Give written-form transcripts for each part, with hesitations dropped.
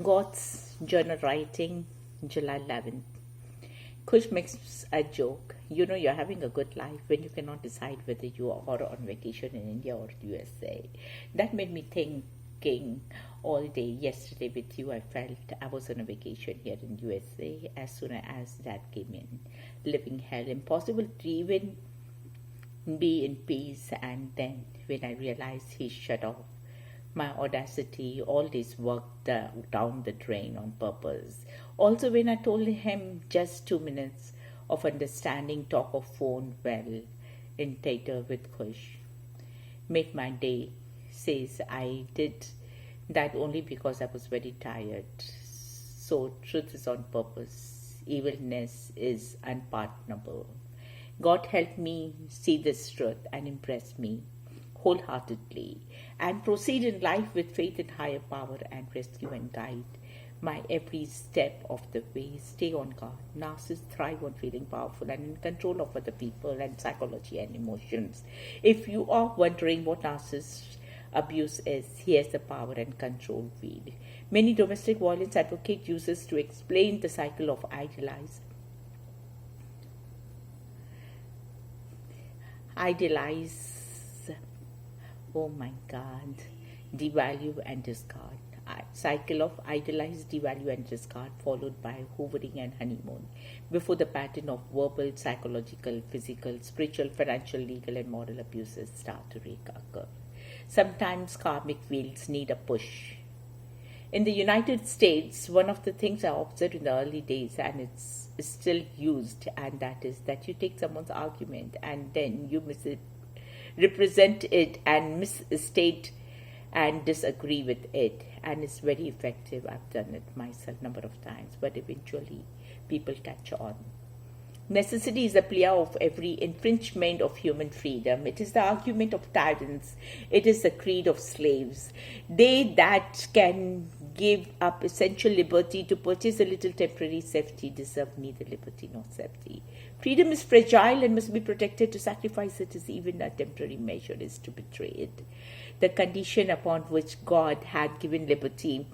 God's journal writing, July 11th. Kush makes a joke. You know you're having a good life when you cannot decide whether you are on vacation in India or USA. That made me thinking all day. Yesterday with you, I felt I was on a vacation here in USA as soon as Dad came in. Living hell, impossible to even be in peace. And then when I realized he shut off my audacity, all this worked down the drain on purpose. Also, when I told him just 2 minutes of understanding talk of phone well in theater with Kush made my day. Says I did that only because I was very tired. So truth is on purpose. Evilness is unpardonable. God help me see this truth and impress me wholeheartedly and proceed in life with faith in higher power and rescue and guide my every step of the way. Stay on guard. Narcissists thrive on feeling powerful and in control of other people and psychology and emotions. If you are wondering what narcissist abuse is, here's the power and control field. Many domestic violence advocates use this to explain the cycle of idealize, oh my God, devalue and discard. Cycle of idealize, devalue and discard followed by hoovering and honeymoon before the pattern of verbal, psychological, physical, spiritual, financial, legal and moral abuses start to recur. Sometimes karmic wheels need a push. In the United States, one of the things I observed in the early days, and it's still used, and that is that you take someone's argument and then you represent it and misstate and disagree with it, and it's very effective. I've done it myself a number of times, but eventually people catch on. Necessity is the plea of every infringement of human freedom. It is the argument of tyrants. It is the creed of slaves. They that can give up essential liberty to purchase a little temporary safety deserve neither liberty nor safety. Freedom is fragile and must be protected. To sacrifice it is even a temporary measure is to betray it. The condition upon which God had given liberty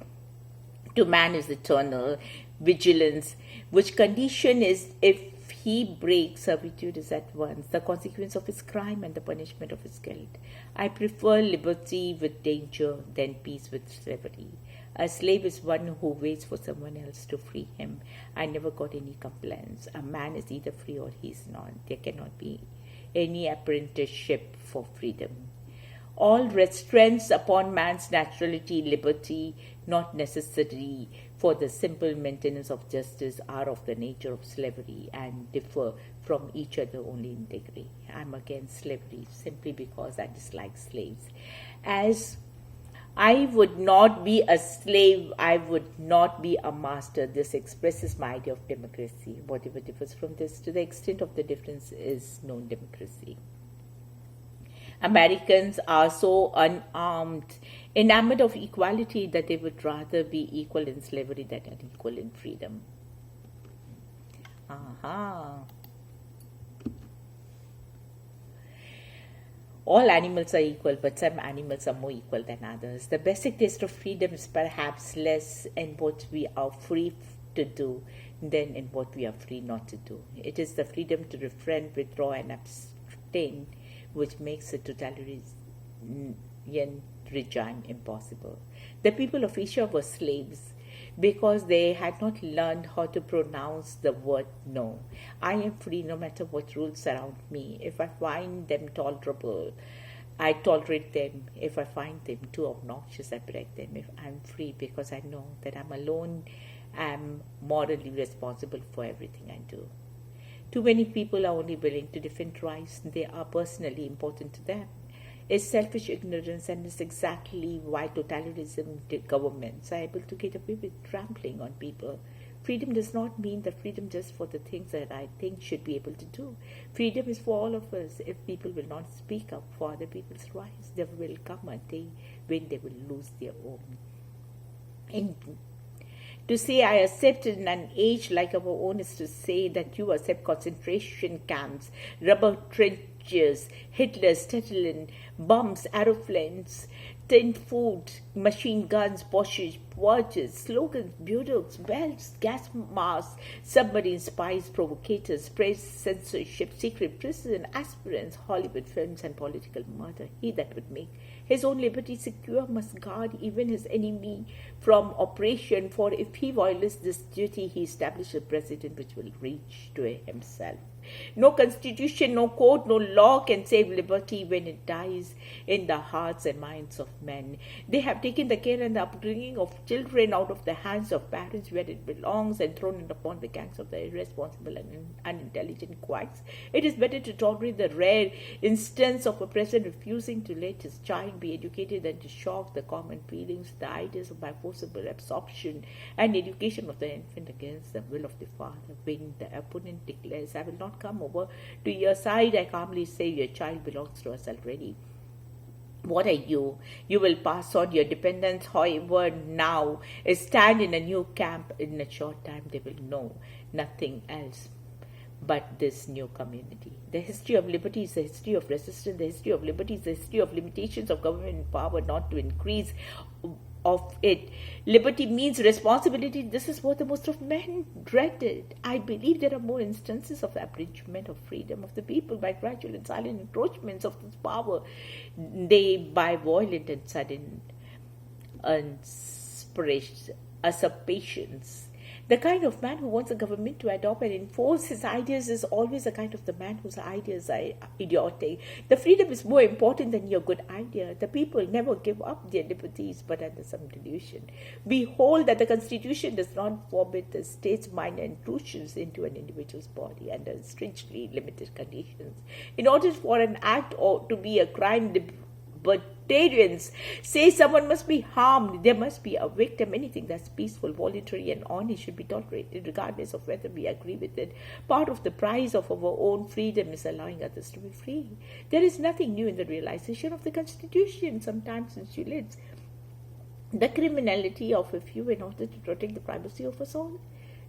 to man is eternal vigilance, which condition is if he breaks servitude is at once the consequence of his crime and the punishment of his guilt. I prefer liberty with danger than peace with slavery. A slave is one who waits for someone else to free him. I never got any complaints. A man is either free or he is not. There cannot be any apprenticeship for freedom. All restraints upon man's naturality, liberty, not necessary for the simple maintenance of justice, are of the nature of slavery and differ from each other only in degree. I'm against slavery simply because I dislike slaves. As I would not be a slave, I would not be a master. This expresses my idea of democracy. Whatever differs from this, to the extent of the difference, is known democracy. Americans are so unarmed, enamored of equality, that they would rather be equal in slavery than unequal in freedom. All animals are equal, but some animals are more equal than others. The basic taste of freedom is perhaps less in what we are free to do than in what we are free not to do. It is the freedom to refrain, withdraw, and abstain which makes a totalitarian regime impossible. The people of Asia were slaves because they had not learned how to pronounce the word no. I am free no matter what rules surround me. If I find them tolerable, I tolerate them. If I find them too obnoxious, I break them. If I'm free because I know that I'm alone, I'm morally responsible for everything I do. Too many people are only willing to defend rights they are personally important to them. It's selfish ignorance, and it's exactly why totalitarianism governments are able to get away with trampling on people. Freedom does not mean the freedom just for the things that I think should be able to do. Freedom is for all of us. If people will not speak up for other people's rights, there will come a day when they will lose their own. And to say I accept in an age like our own is to say that you accept concentration camps, rubber trenches, Hitler, Stalin, bombs, aeroplanes, tin food, machine guns, Bosches, watches, slogans, bureaus, belts, gas masks, submarine spies, provocators, press, censorship, secret prison, aspirants, Hollywood films, and political murder. He that would make his own liberty secure must guard even his enemy from oppression, for if he violates this duty, he establishes a precedent which will reach to himself. No constitution, no code, no law can save liberty when it dies in the hearts and minds of men. They have taken the care and the upbringing of children out of the hands of parents where it belongs and thrown it upon the gangs of the irresponsible and unintelligent quacks. It is better to tolerate the rare instance of a president refusing to let his child be educated than to shock the common feelings, the ideas of by forcible absorption and education of the infant against the will of the father. When the opponent declares, I will not come over to your side, I calmly say, your child belongs to us already. What are you? You will pass on your dependents, however, now stand in a new camp. In a short time, they will know nothing else but this new community. The history of liberty is the history of resistance. The history of liberty is the history of limitations of government power, not to increase of it. Liberty means responsibility. This is what the most of men dreaded. I believe there are more instances of abridgment of freedom of the people by gradual and silent encroachments of this power, they by violent and sudden usurpations. The kind of man who wants a government to adopt and enforce his ideas is always the kind of the man whose ideas are idiotic. The freedom is more important than your good idea. The people never give up their liberties but under some delusion. Behold that the Constitution does not forbid the state's minor intrusions into an individual's body under strictly limited conditions. In order for an act or to be a crime, libertarians say someone must be harmed, there must be a victim. Anything that's peaceful, voluntary, and honest should be tolerated, regardless of whether we agree with it. Part of the price of our own freedom is allowing others to be free. There is nothing new in the realization of the Constitution. Sometimes insulates the criminality of a few in order to protect the privacy of us all.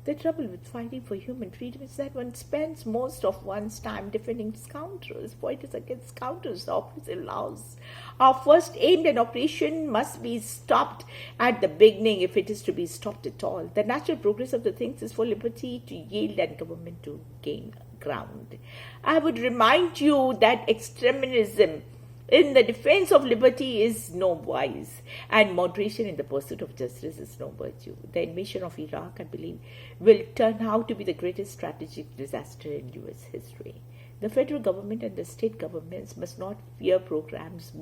The trouble with fighting for human freedom is that one spends most of one's time defending scoundrels. For it is against scoundrels the oppressive laws are first aimed, and operation must be stopped at the beginning if it is to be stopped at all. The natural progress of the things is for liberty to yield and government to gain ground. I would remind you that extremism in the defense of liberty is no vice, and moderation in the pursuit of justice is no virtue. The invasion of Iraq, I believe, will turn out to be the greatest strategic disaster in U.S. history. The federal government and the state governments must not fear programs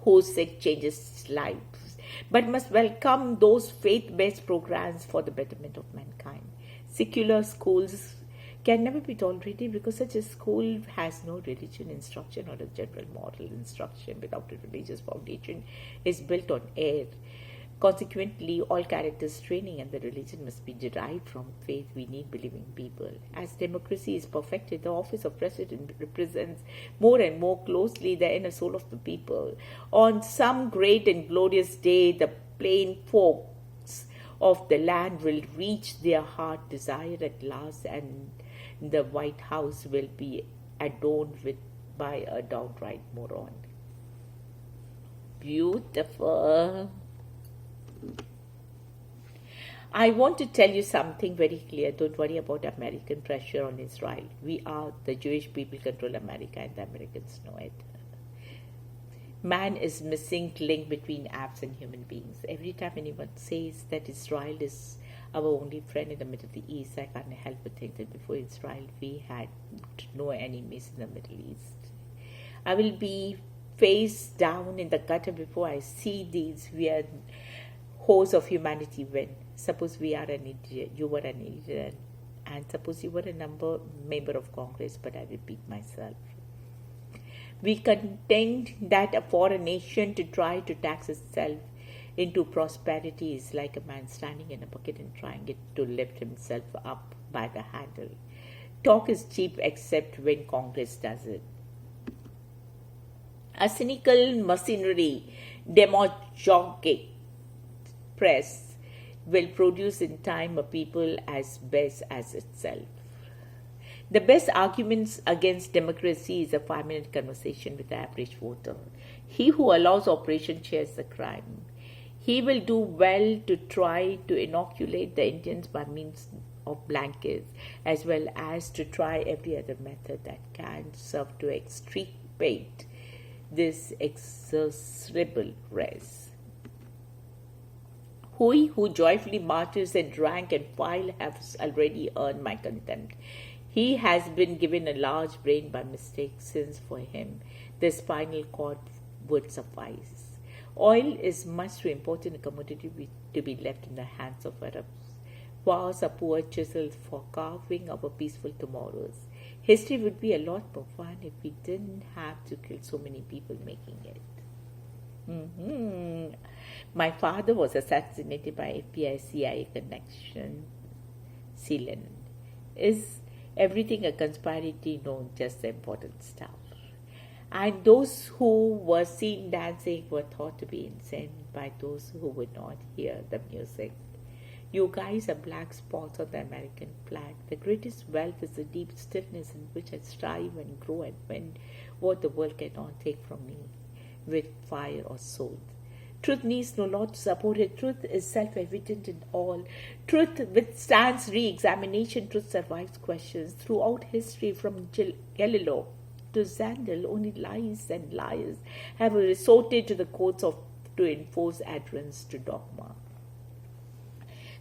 whose sake changes lives, but must welcome those faith-based programs for the betterment of mankind. Secular schools can never be tolerated because such a school has no religion instruction or a general moral instruction without a religious foundation is built on air. Consequently, all characters training and the religion must be derived from faith. We need believing people. As democracy is perfected, the office of president represents more and more closely the inner soul of the people. On some great and glorious day, the plain folks of the land will reach their heart desire at last, and the White House will be adorned by a downright moron. Beautiful. I want to tell you something very clear. Don't worry about American pressure on Israel. The Jewish people control America, and the Americans know it. Man is missing link between apps and human beings. Every time anyone says that Israel is our only friend in the Middle East, I can't help but think that before Israel, we had no enemies in the Middle East. I will be face down in the gutter before I see these weird hosts of humanity win. Suppose we are an idiot, you were an idiot, and suppose you were a member of Congress, but I repeat myself. We contend that for a nation to try to tax itself into prosperity is like a man standing in a bucket and trying to lift himself up by the handle. Talk is cheap except when Congress does it. A cynical mercenary demagogic press will produce in time a people as best as itself. The best arguments against democracy is a 5-minute conversation with the average voter. He who allows oppression shares the crime. He will do well to try to inoculate the Indians by means of blankets, as well as to try every other method that can serve to extirpate this execrable race. Who joyfully marches in rank and file has already earned my contempt. He has been given a large brain by mistake, since for him the spinal cord would suffice. Oil is much too important a commodity to be left in the hands of Arabs. Wars are poor chisels for carving our peaceful tomorrows. History would be a lot more fun if we didn't have to kill so many people making it. My father was assassinated by FBI CIA connection. Sealant. Is everything a conspiracy? No, just the important stuff. And those who were seen dancing were thought to be insane by those who would not hear the music. You guys are black spots on the American flag. The greatest wealth is the deep stillness in which I strive and grow and win what the world cannot take from me with fire or sword. Truth needs no law to support it. Truth is self-evident in all. Truth withstands re-examination. Truth survives questions. Throughout history, from Galileo to Zandel, only lies and liars have resorted to the courts to enforce adherence to dogma.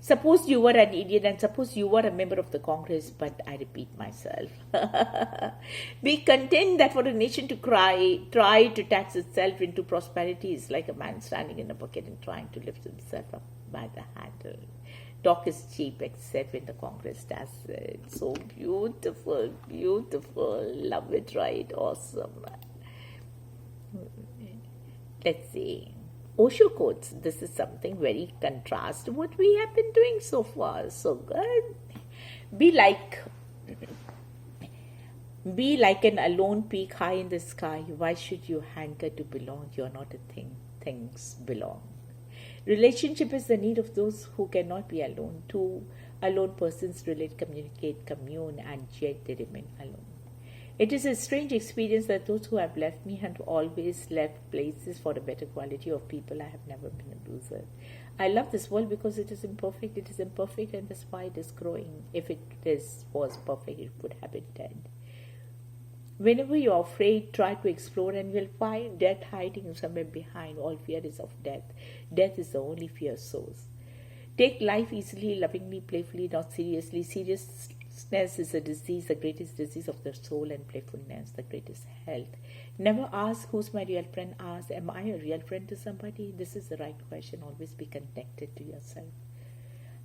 Suppose you were an Indian and suppose you were a member of the Congress, but I repeat myself. Be content that for a nation to try to tax itself into prosperity is like a man standing in a bucket and trying to lift himself up by the handle. Talk is cheap except when the Congress does it. So beautiful, beautiful. Love it, right? Awesome. Let's see. Osho quotes, this is something very contrast to what we have been doing so far. So good. Be like an alone peak high in the sky. Why should you hanker to belong? You are not a thing. Things belong. Relationship is the need of those who cannot be alone. Two alone persons relate, communicate, commune, and yet they remain alone. It is a strange experience that those who have left me have always left places for a better quality of people. I have never been a loser. I love this world because it is imperfect. It is imperfect and that's why it is growing. If it was perfect, it would have been dead. Whenever you are afraid, try to explore and you will find death hiding somewhere behind. All fear is of death. Death is the only fear source. Take life easily, lovingly, playfully, not seriously. Seriousness is a disease, the greatest disease of the soul, and playfulness, the greatest health. Never ask, who's my real friend? Ask, am I a real friend to somebody? This is the right question. Always be connected to yourself.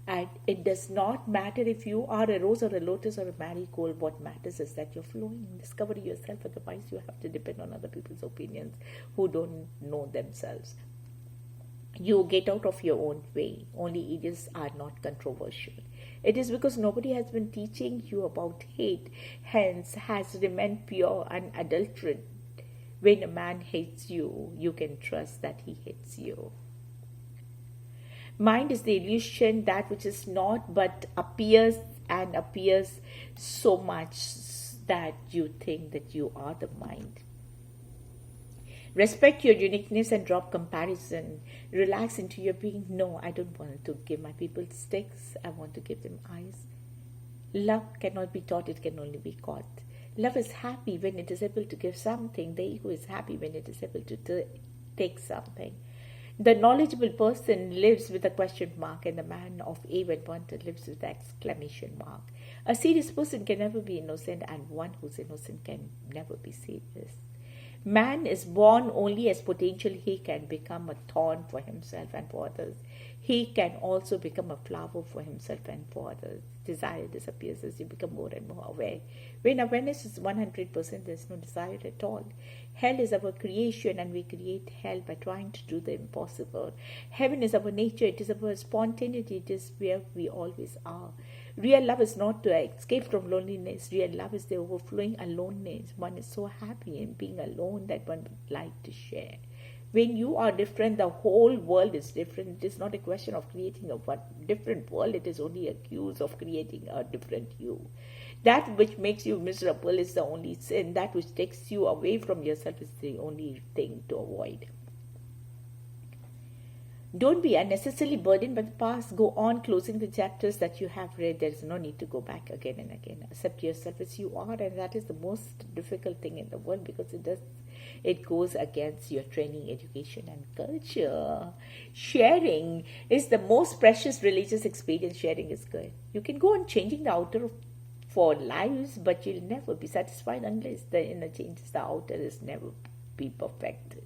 And it does not matter if you are a rose or a lotus or a marigold. What matters is that you're flowing. Discover yourself. Otherwise, you have to depend on other people's opinions who don't know themselves. You get out of your own way. Only idiots are not controversial. It is because nobody has been teaching you about hate, hence has remained pure and unadulterated. When a man hates you, you can trust that he hates you. Mind is the illusion, that which is not but appears and appears so much that you think that you are the mind. Respect your uniqueness and drop comparison. Relax into your being. No, I don't want to give my people sticks. I want to give them eyes. Love cannot be taught, it can only be caught. Love is happy when it is able to give something. The ego is happy when it is able to take something. The knowledgeable person lives with a question mark, and the man of awe and wonder lives with the exclamation mark. A serious person can never be innocent, and one who's innocent can never be serious. Man is born only as potential. He can become a thorn for himself and for others. He can also become a flower for himself and for others. Desire disappears as you become more and more aware. When awareness is 100%, there is no desire at all. Hell is our creation, and we create hell by trying to do the impossible. Heaven is our nature. It is our spontaneity. It is where we always are. Real love is not to escape from loneliness. Real love is the overflowing aloneness. One is so happy in being alone that one would like to share. When you are different, the whole world is different. It is not a question of creating a different world. It is only a cue of creating a different you. That which makes you miserable is the only sin. That which takes you away from yourself is the only thing to avoid. Don't be unnecessarily burdened by the past. Go on closing the chapters that you have read. There is no need to go back again and again. Accept yourself as you are, and that is the most difficult thing in the world, because it goes against your training, education, and culture. Sharing is the most precious religious experience. Sharing is good. You can go on changing the outer for lives, but you'll never be satisfied unless the inner changes. The outer is never be perfected.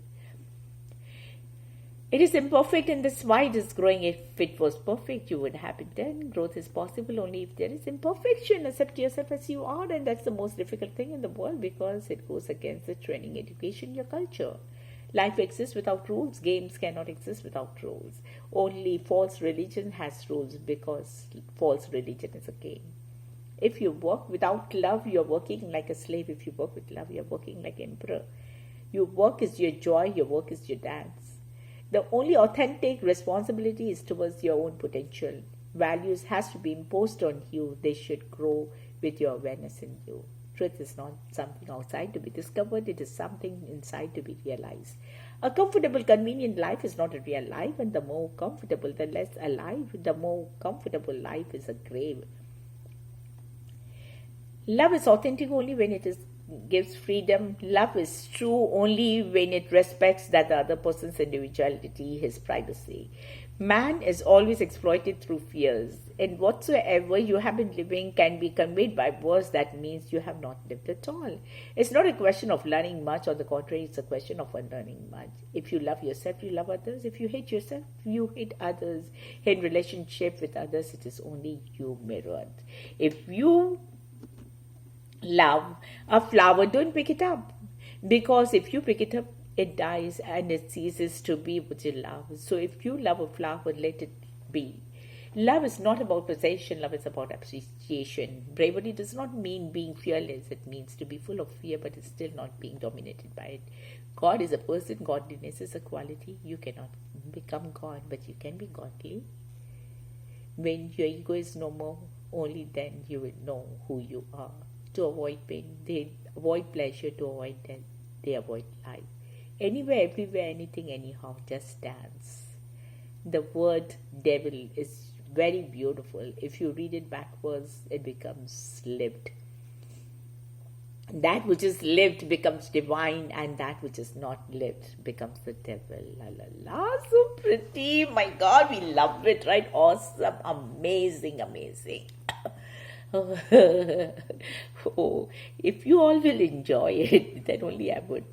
It is imperfect, and that's why it is growing. If it was perfect, you would have it done. Growth is possible only if there is imperfection. Accept yourself as you are, and that's the most difficult thing in the world, because it goes against the training, education, your culture. Life exists without rules. Games cannot exist without rules. Only false religion has rules, because false religion is a game. If you work without love, you're working like a slave. If you work with love, you're working like emperor. Your work is your joy. Your work is your dance. The only authentic responsibility is towards your own potential. Values has to be imposed on you. They should grow with your awareness in you. Truth is not something outside to be discovered. It is something inside to be realized. A comfortable, convenient life is not a real life, and the more comfortable, the less alive. The more comfortable life is a grave. Love is authentic only when it gives freedom. Love is true only when it respects that the other person's individuality, his privacy. Man is always exploited through fears, and whatsoever you have been living can be conveyed by words. That means you have not lived at all. It's not a question of learning much. On the contrary, it's a question of unlearning much. If you love yourself, you love others. If you hate yourself, you hate others. In relationship with others, it is only you mirrored. If you love a flower, don't pick it up, because if you pick it up, it dies and it ceases to be what you love. So if you love a flower, let it be. Love is not about possession. Love is about appreciation. Bravery does not mean being fearless. It means to be full of fear, but it's still not being dominated by it. God is a person. Godliness is a quality. You cannot become God, but you can be godly. When your ego is no more, only then you will know who you are. To avoid pain, they avoid pleasure. To avoid death, they avoid life. Anywhere, everywhere, anything, anyhow, just dance. The word devil is very beautiful. If you read it backwards, it becomes lived. That which is lived becomes divine, and that which is not lived becomes the devil. La la la, so pretty. My God, we love it, right? Awesome, amazing, amazing. Oh, if you all will enjoy it, then only I would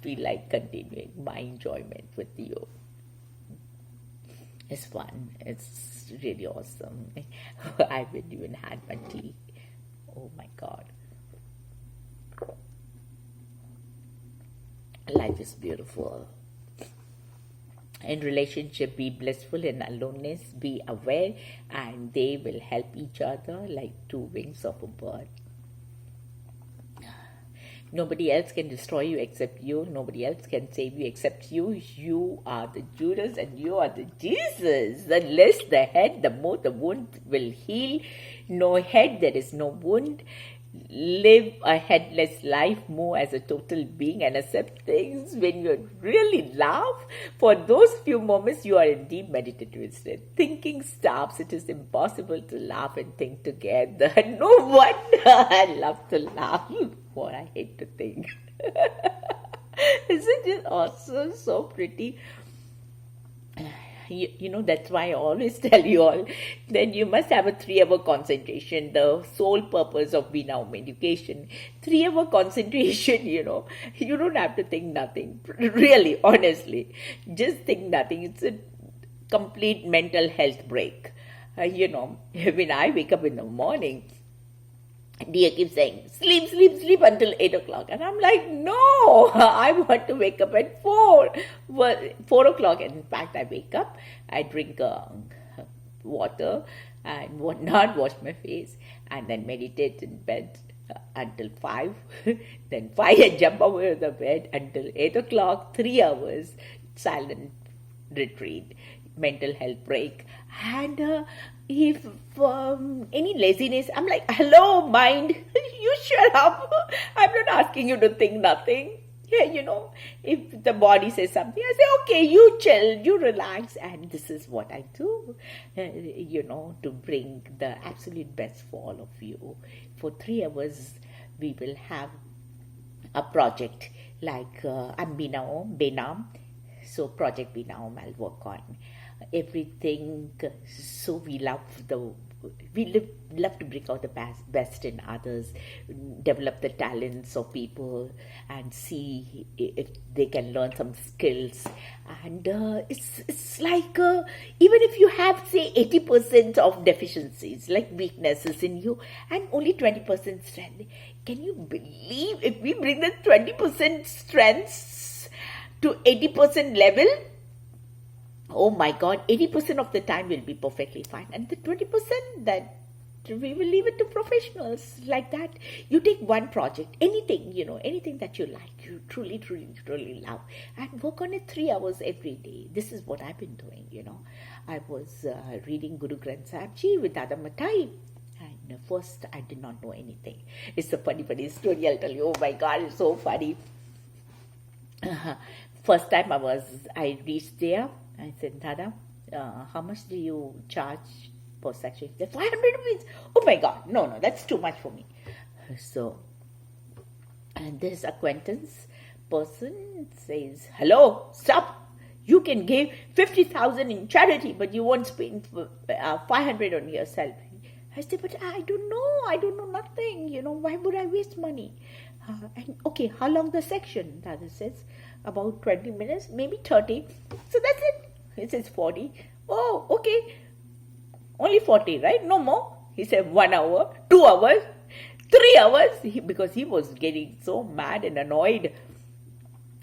feel like continuing my enjoyment with you. It's fun. It's really awesome. I haven't even had my tea. Oh my God. Life is beautiful. In relationship, be blissful. In aloneness, be aware, and they will help each other like two wings of a bird. Nobody else can destroy you except you. Nobody else can save you except you. You are the Judas and you are the Jesus. The less the head, the more the wound will heal. No head, there is no wound. Live a headless life, move as a total being, and accept things. When you really laugh, for those few moments you are in deep meditative state. Thinking stops. It is impossible to laugh and think together. No wonder I love to laugh. What I hate to think. Isn't it awesome? So pretty. You know, that's why I always tell you all that you must have a 3-hour concentration. The sole purpose of Be Now medication. 3-hour concentration, you know. You don't have to think nothing. Really, honestly. Just think nothing. It's a complete mental health break. You know, when I wake up in the morning, Dear keeps saying, sleep, sleep, sleep until 8 o'clock. And I'm like, no, I want to wake up at 4. Well, 4 o'clock. And in fact, I wake up, I drink water and whatnot, wash my face, and then meditate in bed. until 5. Then 5 I jump over the bed until 8 o'clock, 3 hours, silent retreat, mental health break. And if any laziness, I'm like, hello, mind, you shut up. I'm not asking you to think nothing. Yeah, if the body says something, I say, okay, you chill, you relax. And this is what I do, to bring the absolute best for all of you. For 3 hours, we will have a project like I'm Benam. So Project Benam I'll work on everything. So we love to bring out the best in others, develop the talents of people, and see if they can learn some skills. And it's like even if you have, say, 80% of deficiencies, like weaknesses in you, and only 20% strength, can you believe if we bring the 20% strengths to 80% level? Oh my God, 80% of the time will be perfectly fine. And the 20% that we will leave it to professionals like that. You take one project, anything, anything that you like, you truly, truly, truly love, and work on it 3 hours every day. This is what I've been doing, I was reading Guru Granth Sahib Ji with Dada Matai. And first, I did not know anything. It's a funny, funny story, I'll tell you. Oh my God, it's so funny. First time I reached there. I said, Dada, how much do you charge per section? He said, 500 rupees. Oh my God, no, that's too much for me. So, and this acquaintance person says, hello, stop. You can give 50,000 in charity, but you won't spend 500 on yourself. I said, but I don't know nothing. Why would I waste money? And okay, how long the section? Dada says, about 20 minutes, maybe 30. So that's it. He says 40. Oh, okay. Only 40, right? No more. He said 1 hour, 2 hours, 3 hours. Because he was getting so mad and annoyed.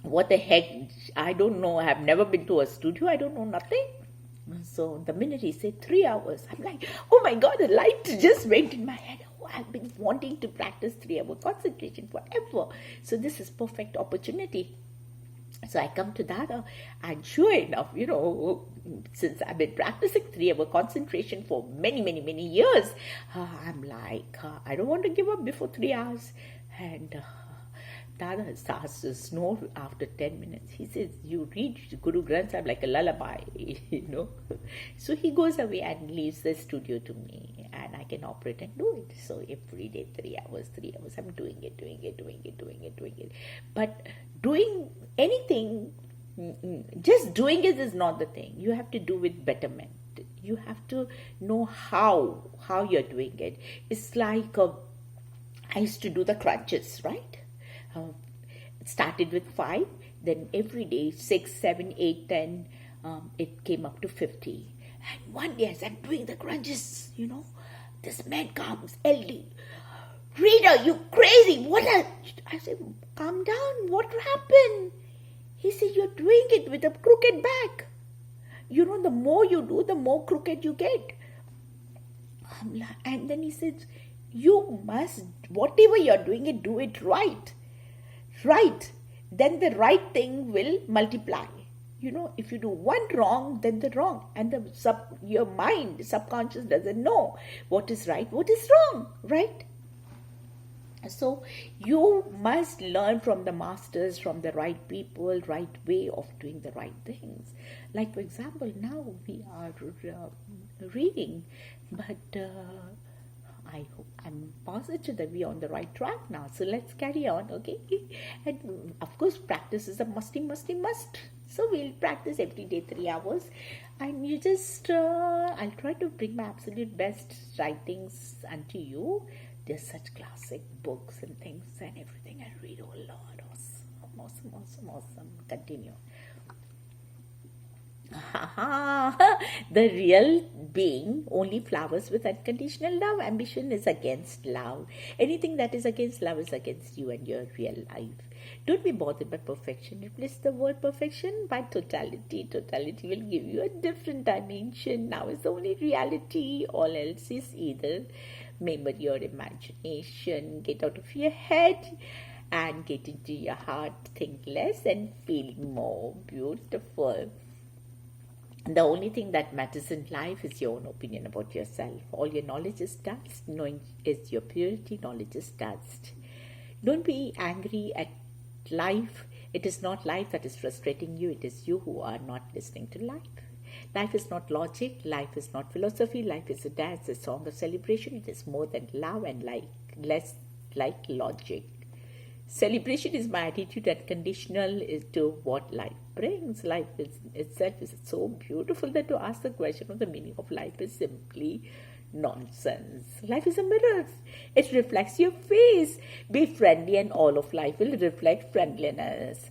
What the heck? I don't know. I have never been to a studio. I don't know nothing. So the minute he said 3 hours, I'm like, oh my God, the light just went in my head. Oh, I've been wanting to practice 3 hour concentration forever. So this is perfect opportunity. So I come to that, and sure enough, since I've been practicing 3 hour concentration for many, many, many years, I'm like, I don't want to give up before 3 hours. And Dada starts to snore after 10 minutes. He says, you read Guru Granth Sahib like a lullaby, So he goes away and leaves the studio to me, and I can operate and do it. So every day, 3 hours, I'm doing it. But doing anything, just doing it is not the thing. You have to do with betterment. You have to know how you're doing it. It's like I used to do the crunches, right? It started with 5, then every day 6, 7, 8, 10, it came up to 50. And one day as I'm doing the crunches, this man comes, LD. Rita, you crazy, I said, calm down, what happened? He said, you're doing it with a crooked back. The more you do, the more crooked you get. And then he said, you must, whatever you're doing it, do it right. Right. Then the right thing will multiply. If you do one wrong, then the wrong. And your mind, subconscious doesn't know what is right, what is wrong, right? So you must learn from the masters, from the right people, right way of doing the right things. Like, for example, now we are reading, but I'm positive that we are on the right track now. So let's carry on, okay? And of course, practice is a must. So we'll practice every day 3 hours. And you just, I'll try to bring my absolute best writings unto you. There's such classic books and things and everything I read. Oh Lord, awesome. Continue. The real being only flowers with unconditional love. Ambition is against love. Anything that is against love is against you and your real life. Don't be bothered by perfection. Replace the word perfection by totality. Totality will give you a different dimension. Now is the only reality. All else is either Remember your imagination, get out of your head and get into your heart. Think less and feel more. Beautiful. The only thing that matters in life is your own opinion about yourself. All your knowledge is dust. Knowing is your purity. Knowledge is dust. Don't be angry at life. It is not life that is frustrating you. It is you who are not listening to life. Life is not logic. Life is not philosophy. Life is a dance, a song of celebration. It is more than love and less like logic. Celebration is my attitude and conditional is to what life brings. Life itself is so beautiful that to ask the question of the meaning of life is simply nonsense. Life is a mirror. It reflects your face. Be friendly and all of life will reflect friendliness.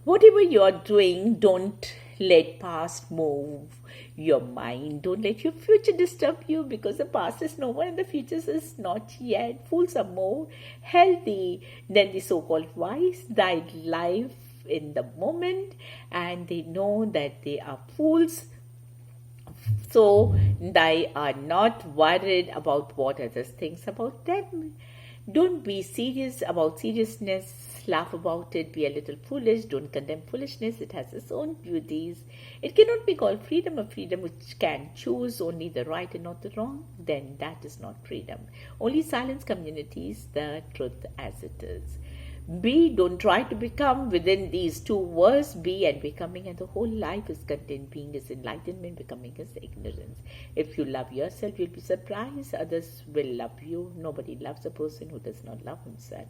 Whatever you're doing, don't let past move your mind. Don't let your future disturb you, because the past is no more and the future is not yet. Fools are more healthy than the so-called wise. They live in the moment and they know that they are fools. So they are not worried about what others think about them. Don't be serious about seriousness. Laugh about it. Be a little foolish. Don't condemn foolishness. It has its own beauties. It cannot be called freedom. A freedom which can choose only the right and not the wrong. Then that is not freedom. Only silence communities the truth as it is. Be, don't try to become within these two words, be and becoming, and the whole life is contained. Being is enlightenment, becoming is ignorance. If you love yourself, you'll be surprised. Others will love you. Nobody loves a person who does not love himself.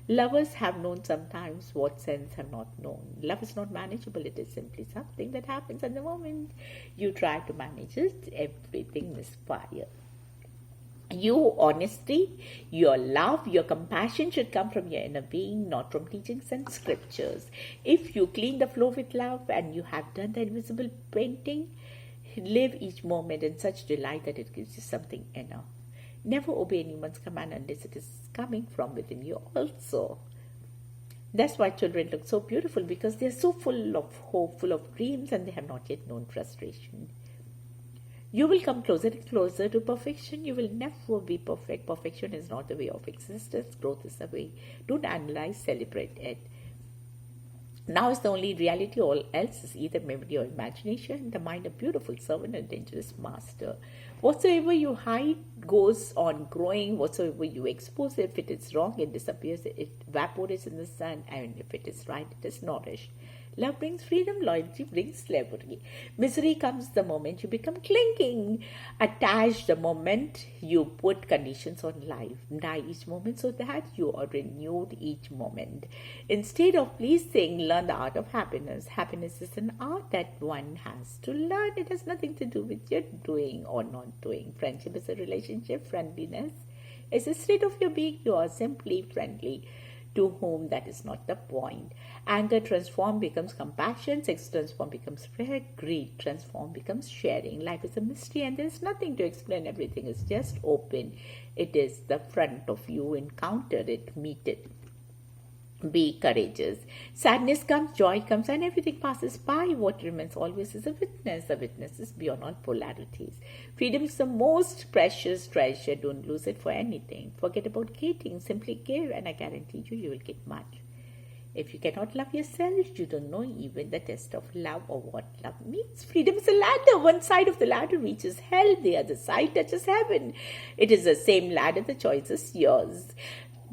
Lovers have known sometimes what sense have not known. Love is not manageable. It is simply something that happens at the moment you try to manage it. Everything misfires. Your honesty, your love, your compassion should come from your inner being, not from teachings and scriptures. If you clean the floor with love and you have done the invisible painting, live each moment in such delight that it gives you something inner. Never obey anyone's command unless it is coming from within you also. That's why children look so beautiful, because they are so full of hope, full of dreams, and they have not yet known frustration. You will come closer and closer to perfection. You will never be perfect. Perfection is not the way of existence. Growth is the way. Don't analyze, celebrate it. Now is the only reality. All else is either memory or imagination. The mind a beautiful servant, a dangerous master. Whatsoever you hide goes on growing. Whatsoever you expose, if it is wrong, it disappears. It evaporates in the sun. And if it is right, it is nourished. Love brings freedom, loyalty brings slavery. Misery comes the moment you become clinging, attached the moment you put conditions on life. Die each moment so that you are renewed each moment. Instead of pleasing, learn the art of happiness. Happiness is an art that one has to learn. It has nothing to do with your doing or not doing. Friendship is a relationship. Friendliness is a state of your being. You are simply friendly. To whom that is not the point. Anger transformed becomes compassion. Sex transformed becomes prayer. Greed transformed becomes sharing. Life is a mystery and there is nothing to explain. Everything is just open. It is the front of you. Encounter it. Meet it. Be courageous. Sadness comes, joy comes, and everything passes by. What remains always is a witness. The witness is beyond all polarities. Freedom is the most precious treasure. Don't lose it for anything. Forget about getting. Simply give, and I guarantee you, you will get much. If you cannot love yourself, you don't know even the test of love or what love means. Freedom is a ladder. One side of the ladder reaches hell. The other side touches heaven. It is the same ladder. The choice is yours.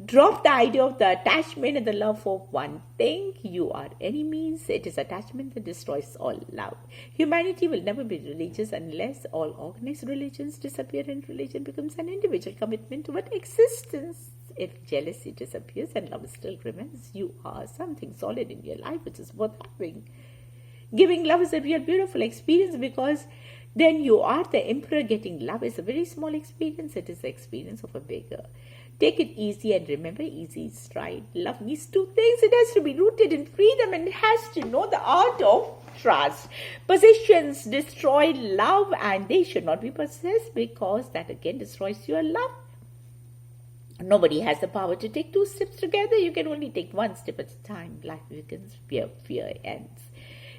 Drop the idea of the attachment and the love for one thing. You are enemies. It is attachment that destroys all love. Humanity will never be religious unless all organized religions disappear and religion becomes an individual commitment toward existence. If jealousy disappears and love still remains, you are something solid in your life which is worth having. Giving love is a real beautiful experience, because then you are the emperor. Getting love is a very small experience. It is the experience of a beggar. Take it easy and remember, easy is right. Love needs two things. It has to be rooted in freedom and it has to know the art of trust. Possessions destroy love and they should not be possessed, because that again destroys your love. Nobody has the power to take two steps together. You can only take one step at a time. Life begins, fear ends.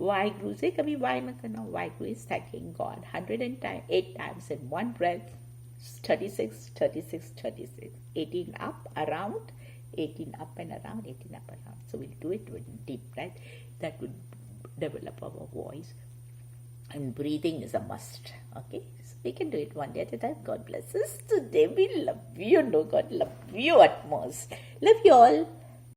Waheguru से कभी Y ना करना. Waheguru is thanking God 108 times in one breath. 36, 36, 36. 18 up, around, 18 up and around, 18 up and around. So we'll do it with deep breath. That would develop our voice. And breathing is a must. Okay, so we can do it one day at a time. God bless us. Today we love you. No, God love you at most. Love you all.